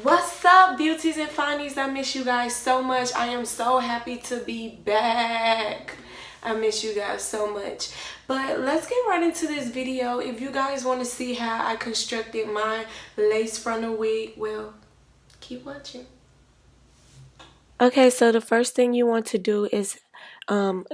What's up, beauties and Fineyies? I miss you guys so much. I am so happy to be back. I miss you guys so much. But let's get right into this video. If you guys want to see how I constructed my lace frontal wig, well, keep watching. Okay, so the first thing you want to do is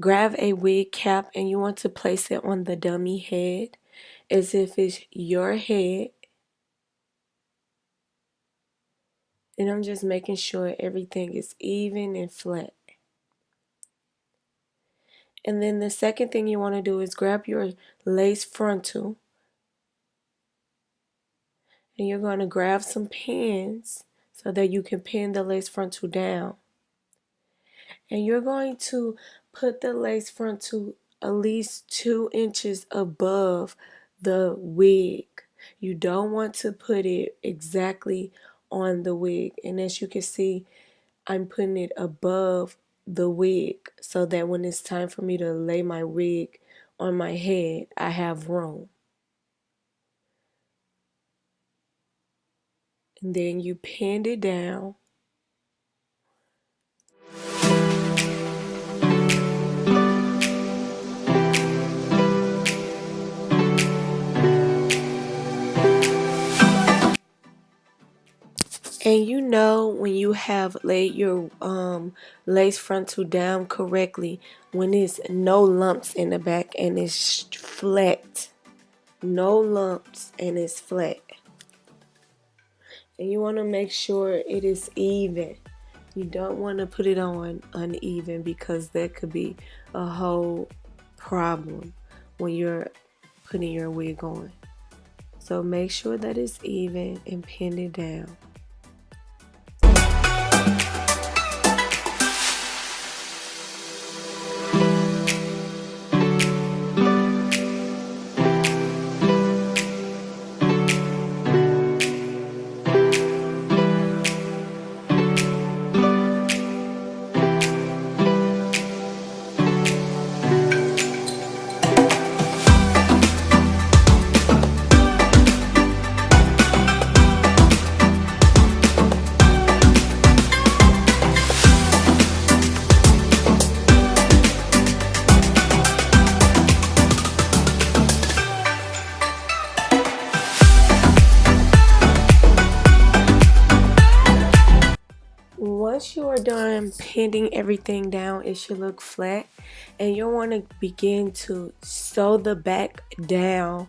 grab a wig cap and you want to place it on the dummy head as if it's your head. And I'm just making sure everything is even and flat. And then the second thing you want to do is grab your lace frontal. And you're going to grab some pins so that you can pin the lace frontal down. And you're going to put the lace frontal at least 2 inches above the wig. You don't want to put it exactly on the wig. And as you can see, I'm putting it above the wig so that when it's time for me to lay my wig on my head, I have room. And then you pin it down. And you know when you have laid your lace frontal down correctly, when there's no lumps in the back and it's flat. No lumps and it's flat. And you want to make sure it is even. You don't want to put it on uneven because that could be a whole problem when you're putting your wig on. So make sure that it's even and pin it down. Once you are done pinning everything down, it should look flat, and you'll want to begin to sew the back down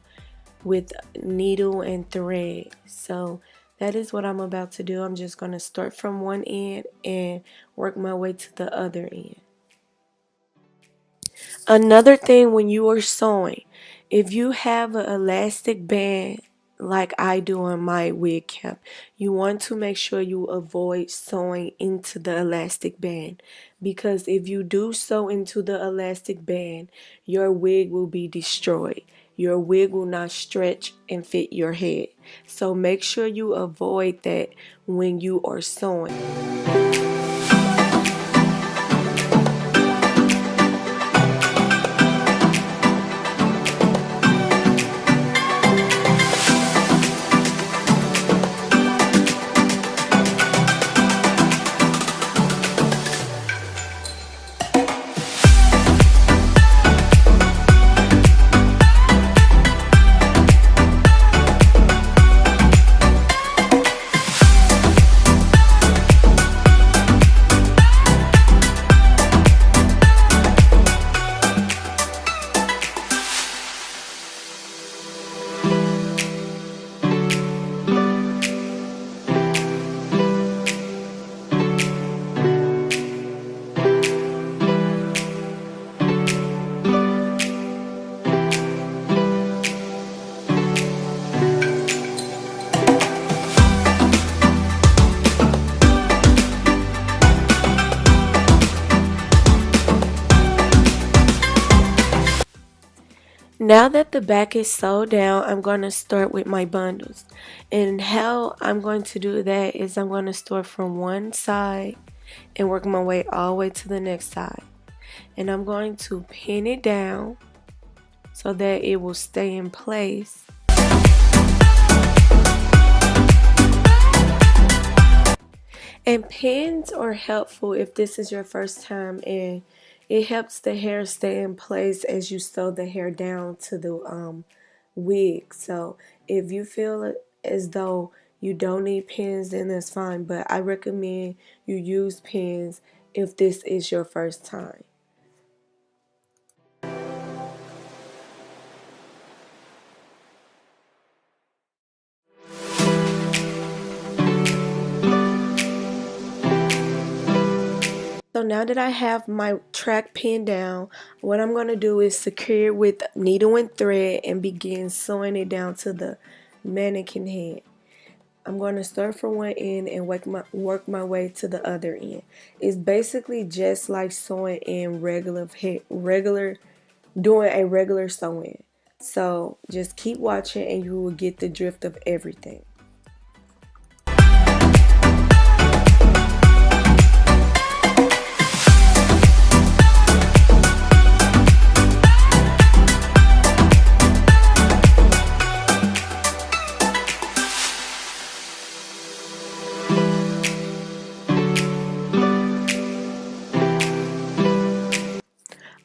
with needle and thread. So that is what I'm about to do. I'm just going to start from one end and work my way to the other end. Another thing when you are sewing, if you have an elastic band like I do on my wig cap, you want to make sure you avoid sewing into the elastic band, because if you do sew into the elastic band, your wig will be destroyed. Your wig will not stretch and fit your head. So make sure you avoid that when you are sewing. Now that the back is sewed down, I'm going to start with my bundles. And how I'm going to do that is I'm going to start from one side and work my way all the way to the next side. And I'm going to pin it down so that it will stay in place. And pins are helpful if this is your first time, and it helps the hair stay in place as you sew the hair down to the wig. So if you feel as though you don't need pins, then that's fine, but I recommend you use pins if this is your first time. So now that I have my track pinned down, what I'm going to do is secure it with needle and thread and begin sewing it down to the mannequin head. I'm going to start from one end and work my way to the other end. It's basically just like sewing in doing a regular sewing. So just keep watching and you will get the drift of everything.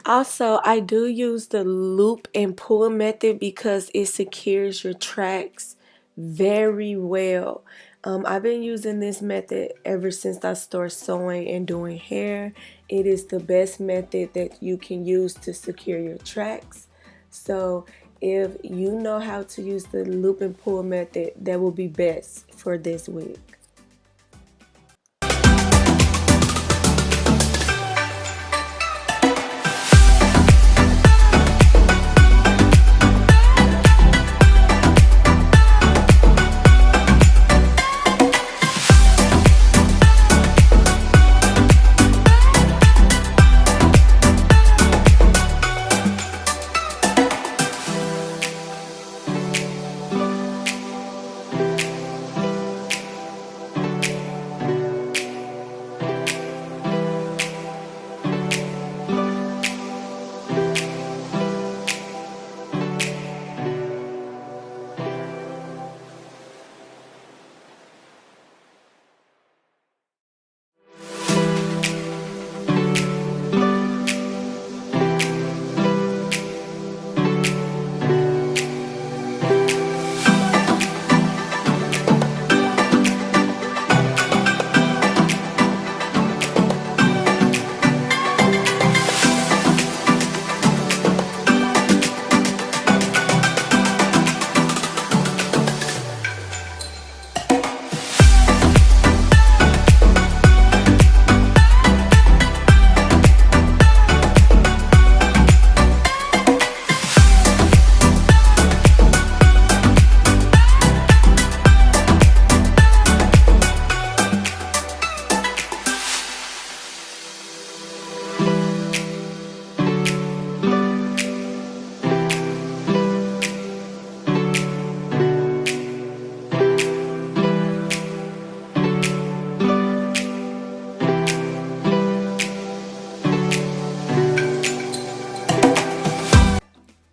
Also, I do use the loop and pull method because it secures your tracks very well. I've been using this method ever since I started sewing and doing hair. It is the best method that you can use to secure your tracks. So if you know how to use the loop and pull method, that will be best for this wig.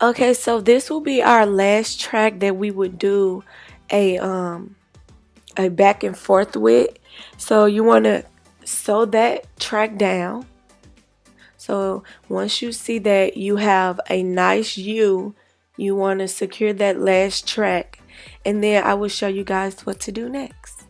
Okay, so this will be our last track that we would do a back and forth with. So you want to sew that track down. So once you see that you have a nice U, you want to secure that last track, and then I will show you guys what to do next.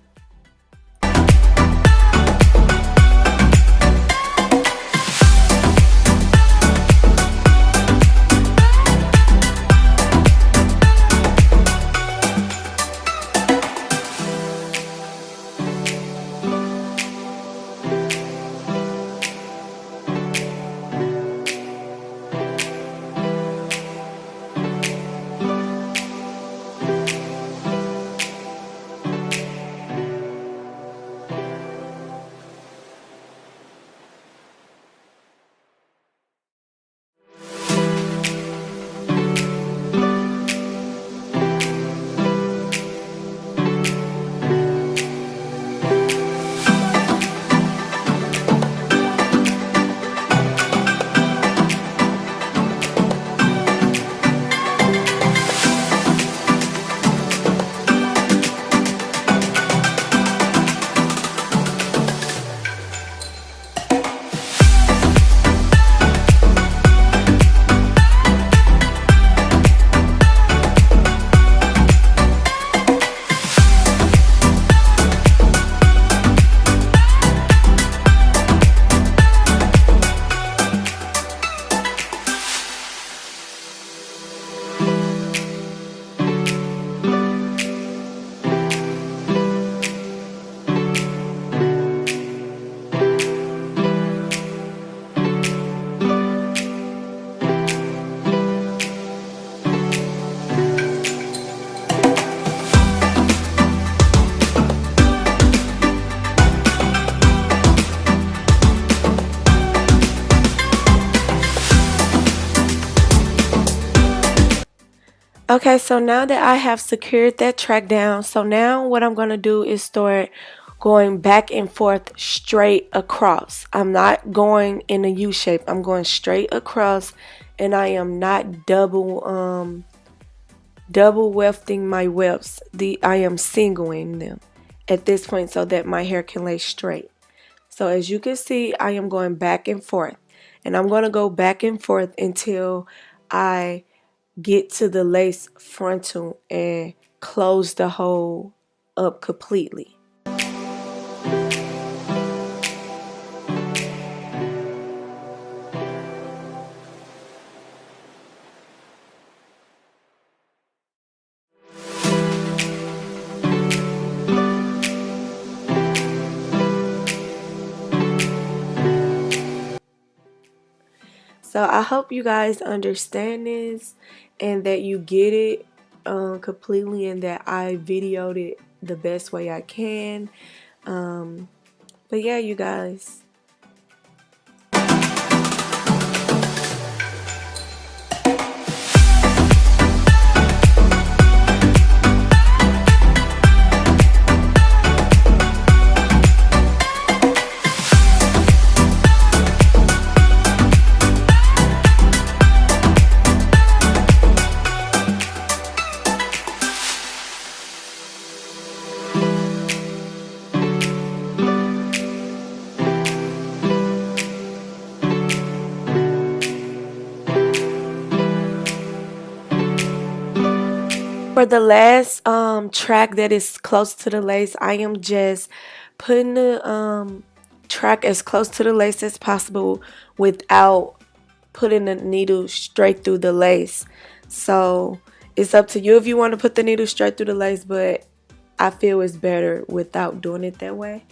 Okay, so now that I have secured that track down, so now what I'm going to do is start going back and forth straight across. I'm not going in a U shape. I'm going straight across, and I am not double wefting my wefts. I am singling them at this point so that my hair can lay straight. So as you can see, I am going back and forth, and I'm going to go back and forth until I get to the lace frontal and close the hole up completely. So I hope you guys understand this and that you get it completely, and that I videoed it the best way I can. But yeah, you guys. For the last track that is close to the lace, I am just putting the track as close to the lace as possible without putting the needle straight through the lace. So it's up to you if you want to put the needle straight through the lace, but I feel it's better without doing it that way.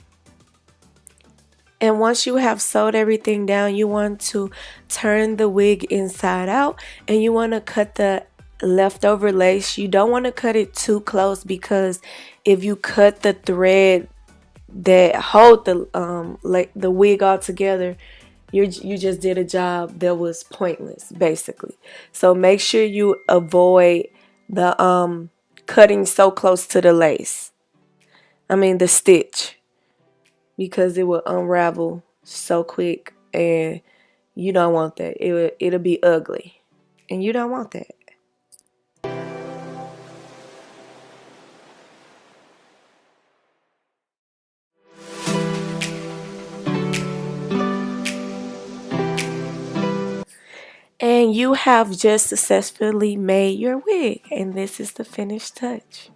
And once you have sewed everything down, you want to turn the wig inside out, and you want to cut the leftover lace. You don't want to cut it too close, because if you cut the thread that hold the wig all together, you just did a job that was pointless, basically. So make sure you avoid the cutting so close to the lace. I mean the stitch, because it will unravel so quick, and you don't want that. It'll be ugly, and you don't want that. And you have just successfully made your wig, and this is the finished touch.